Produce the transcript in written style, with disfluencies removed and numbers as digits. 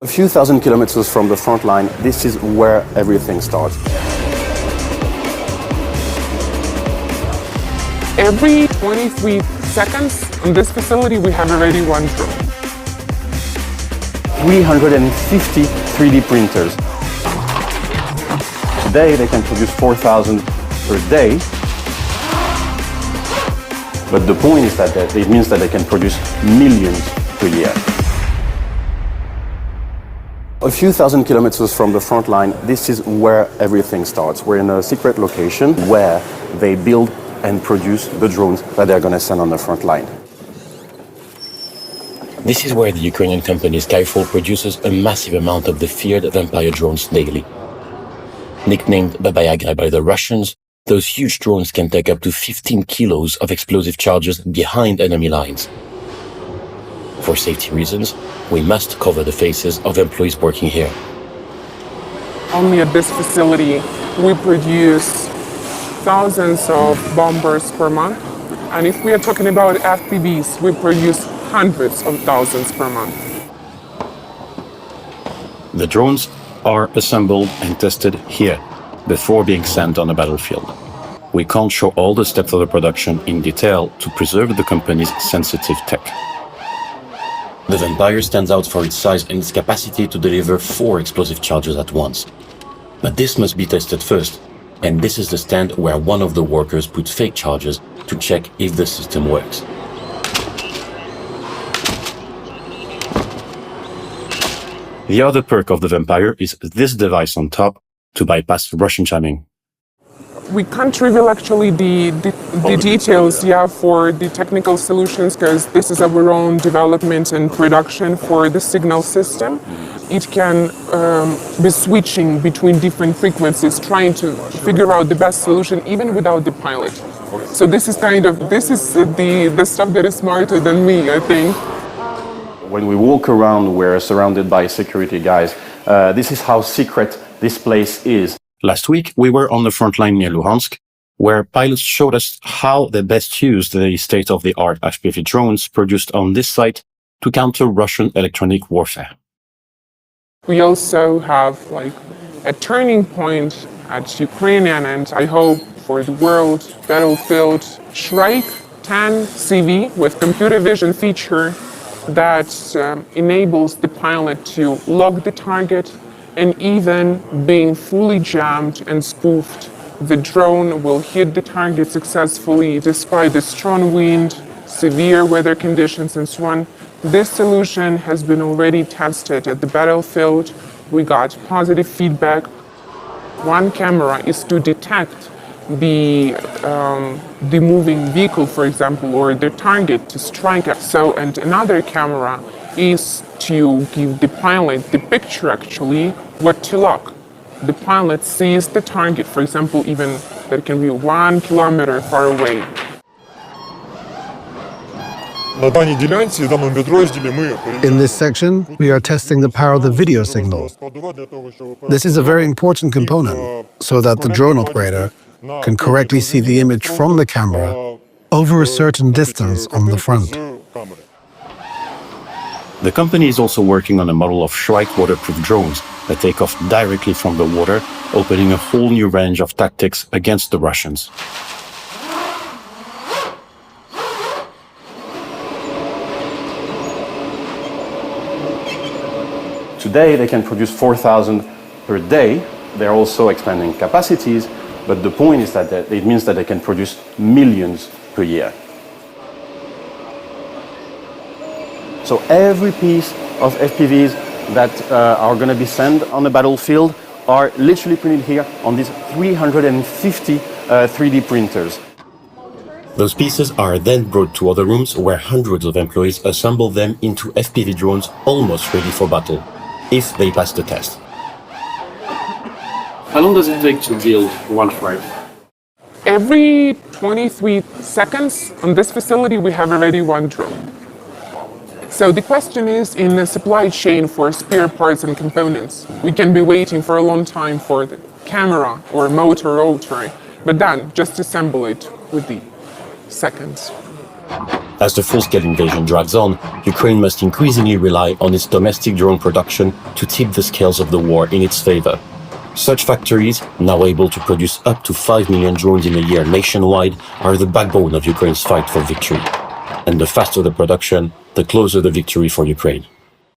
A few thousand kilometers from the front line, this is where everything starts. Every 23 seconds in this facility, we have already one drone. 350 3D printers. Today, they can produce 4,000 per day. But the point is that it means that they can produce millions per year. A few thousand kilometers from the front line, this is where everything starts. We're in a secret location where they build and produce the drones that they're going to send on the front line. This is where the Ukrainian company SkyFall produces a massive amount of the feared vampire drones daily. Nicknamed Baba Yaga by the Russians, those huge drones can take up to 15 kilos of explosive charges behind enemy lines. For safety reasons, we must cover the faces of employees working here. Only at this facility, we produce thousands of bombers per month. And if we are talking about FPVs, we produce hundreds of thousands per month. The drones are assembled and tested here before being sent on a battlefield. We can't show all the steps of the production in detail to preserve the company's sensitive tech. The Vampire stands out for its size and its capacity to deliver 4 explosive charges at once. But this must be tested first, and this is the stand where one of the workers put fake charges to check if the system works. The other perk of the Vampire is this device on top to bypass Russian jamming. We can't reveal actually the details for the technical solutions, because this is our own development and production for the signal system. It can be switching between different frequencies, trying to figure out the best solution even without the pilot. So this is the stuff that is smarter than me, I think. When we walk around, we're surrounded by security guys. This is how secret this place is. Last week, we were on the front line near Luhansk, where pilots showed us how they best use the state-of-the-art FPV drones produced on this site to counter Russian electronic warfare. We also have a turning point at Ukrainian and I hope for the world battlefield, Shrike 10 CV with computer vision feature that enables the pilot to log the target, and even being fully jammed and spoofed, the drone will hit the target successfully despite the strong wind, severe weather conditions, and so on. This solution has been already tested at the battlefield. We got positive feedback. One camera is to detect the moving vehicle, for example, or the target to strike at. And another camera is to give the pilot the picture actually what to lock. The pilot sees the target, for example, even that can be 1 kilometer far away. In this section, we are testing the power of the video signal. This is a very important component so that the drone operator can correctly see the image from the camera over a certain distance on the front. The company is also working on a model of Shrike waterproof drones that take off directly from the water, opening a whole new range of tactics against the Russians. Today, they can produce 4,000 per day. They're also expanding capacities, but the point is that it means that they can produce millions per year. So every piece of FPVs that are going to be sent on the battlefield are literally printed here on these 350 3D printers. Those pieces are then brought to other rooms where hundreds of employees assemble them into FPV drones almost ready for battle, if they pass the test. How long does it take to build one Shrike? Every 23 seconds on this facility, we have already one drone. So the question is, in the supply chain for spare parts and components, we can be waiting for a long time for the camera or motor rotor, but then just assemble it with the seconds. As the full-scale invasion drags on, Ukraine must increasingly rely on its domestic drone production to tip the scales of the war in its favor. Such factories, now able to produce up to 5 million drones in a year nationwide, are the backbone of Ukraine's fight for victory. And the faster the production, the closer the victory for Ukraine.